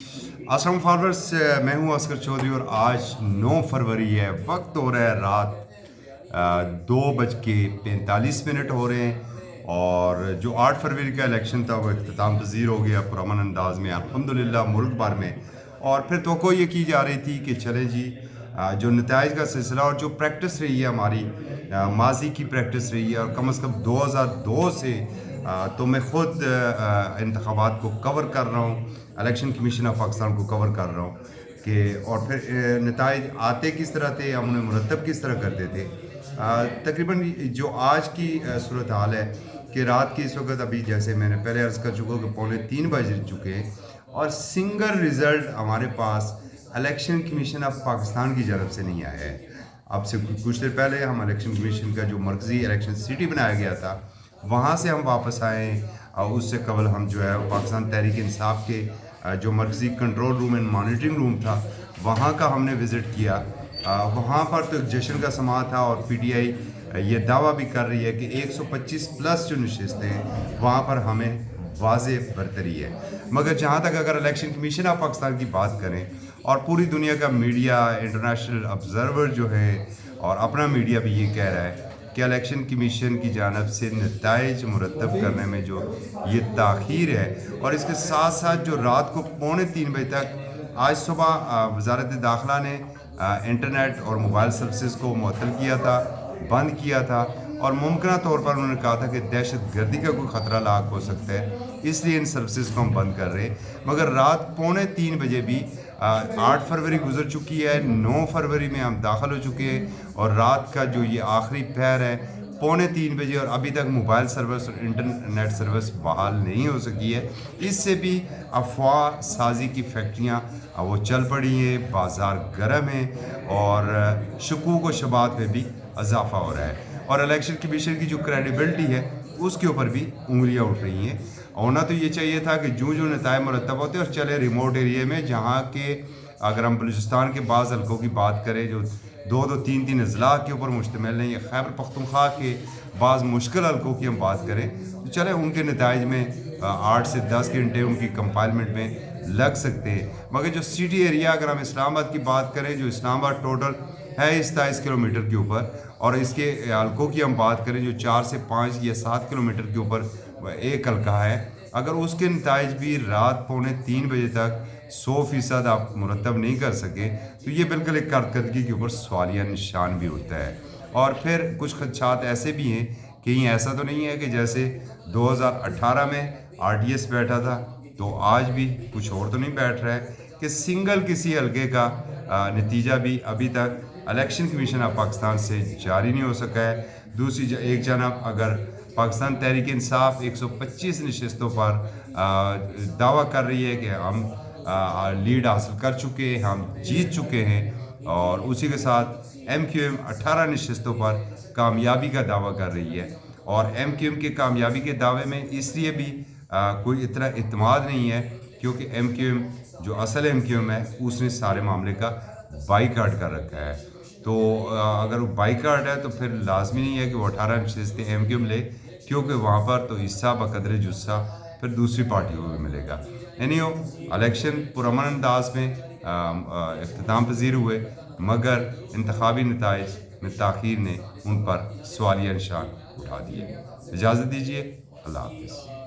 Aslam followers, मैं हूं Oscar Chaudhary और आज 9 फरवरी है। वक्त हो रहा है रात 2:45 हो रहे हैं और जो 8 फरवरी का इलेक्शन था वो इख्तिताम पजीर हो गया पुरअमन अंदाज में अल्हम्दुलिल्लाह मुल्क भर में। और फिर तो ये की जा रही थी कि चले जी, जो नताइज का सिलसिला और जो प्रैक्टिस रही है हमारी, माजी की प्रैक्टिस रही है और कम अज़ कम 2002 से तो मैं ख़ुद इंतखाबात को कवर कर रहा हूँ, इलेक्शन कमीशन ऑफ पाकिस्तान को कवर कर रहा हूँ कि और फिर नताइज आते किस तरह थे, हम उन्हें मुरतब किस तरह करते थे। तकरीबन जो आज की सूरत हाल है कि रात की इस वक्त अभी जैसे मैंने पहले अर्ज़ कर चुका कि 2:45 बज चुके हैं और सिंगल रिज़ल्ट हमारे पास इलेक्शन कमीशन ऑफ पाकिस्तान की जानब से नहीं आया है। अब से कुछ देर पहले हम इलेक्शन कमीशन का जो मरकज़ी इलेक्शन सिटी बनाया गया था वहाँ से हम वापस आए और उससे कबल हम जो है पाकिस्तान तहरीक इंसाफ के जो मरकज़ी control room and monitoring room था वहाँ का हमने विज़िट किया। वहाँ पर तो जश्न का समा था और पीटीआई ये दावा भी कर रही है कि 125 प्लस जो नशिस्तें हैं वहाँ पर हमें वाज़ेह बरतरी है। मगर जहाँ तक अगर इलेक्शन कमीशन ऑफ पाकिस्तान की बात करें और पूरी दुनिया का मीडिया, इंटरनेशनल ऑब्ज़र्वर जो है और अपना मीडिया भी ये कह रहा है कि इलेक्शन कमीशन की जानब से नताइज मुरतब करने में जो ये ताख़ीर है और इसके साथ साथ जो रात को 2:45 बजे तक आज सुबह वज़ारत दाखिला ने इंटरनेट और मोबाइल सर्विसेज को मुअत्तल किया था, बंद किया था और मुमकिन तौर पर उन्होंने कहा था कि दहशत गर्दी का कोई ख़तरा लाक हो सकता है, इसलिए इन सर्विसेज को हम बंद कर रहे हैं। मगर रात 2:45 बजे भी 8 फरवरी गुजर चुकी है, 9 फरवरी में हम दाखिल हो चुके हैं और रात का जो ये आखिरी पहर है 2:45 बजे और अभी तक मोबाइल सर्विस और इंटरनेट सर्विस बहाल नहीं हो सकी है। इससे भी अफवाह साजी की फैक्ट्रियाँ वो चल पड़ी हैं, बाज़ार गर्म है और शकूक व शबात में भी इजाफा हो रहा है और इलेक्शन कमीशन की जो क्रेडिबिलिटी है उसके ऊपर भी उंगलियां उठ रही हैं। होना तो ये चाहिए था कि जो नताए मुरतब होते और चले रिमोट एरिया में, जहाँ के अगर हम बलूचिस्तान के बाज़ हल्कों की बात करें जो 2-2, 3-3 अजला के ऊपर मुश्तमिल हैं या खैबर पख्तूनख्वा के बाज़ मुश्किल हल्कों की हम बात करें तो चले उनके नताइज में 8 से 10 घंटे उनकी कंपाइलमेंट में लग सकते हैं। मगर जो सिटी एरिया, अगर हम इस्लामाबाद की बात करें, जो इस्लामाबाद टोटल है 27 किलोमीटर के ऊपर और इसके हल्कों की हम बात करें जो 4 से 5 या 7 किलोमीटर के ऊपर एक हल्का है, अगर उसके नताइज भी रात 2:45 बजे तक 100% आप मुरतब नहीं कर सके तो ये बिल्कुल एक कारकर्दगी के ऊपर सवालिया निशान भी उठता है। और फिर कुछ खदशात ऐसे भी हैं कि कहीं ऐसा तो नहीं है कि जैसे 2018 में आरटीएस बैठा था तो आज भी कुछ और तो नहीं बैठ रहा है कि सिंगल किसी हल्के का नतीजा भी अभी तक इलेक्शन कमीशन ऑफ पाकिस्तान से जारी नहीं हो सका है। दूसरी एक जानब अगर पाकिस्तान तहरीक इंसाफ 125 नशिस्तों पर दावा कर रही है कि हम लीड हासिल कर चुके हैं, हम जीत चुके हैं और उसी के साथ एमक्यूएम 18 नशिस्तों पर कामयाबी का दावा कर रही है और एमक्यूएम के कामयाबी के दावे में इसलिए भी कोई इतना इत्मीनान नहीं है क्योंकि एमक्यूएम जो असल एमक्यूएम है उसने सारे मामले का बाइकाट कर रखा है। तो अगर वो बाइकाट है तो फिर लाजमी नहीं है कि वो 18 नशिस्तें एमक्यूएम ले, क्योंकि वहाँ पर तो हिस्सा बकदर जुस्सा फिर दूसरी पार्टियों को भी मिलेगा। एनीहो, इलेक्शन पुरअमन अंदाज में इख्तिताम पजीर हुए मगर इंतखाबी नताइज में ताख़ीर ने उन पर सवालिया निशान उठा दिए। इजाज़त दीजिए, अल्लाह हाफ़िज़।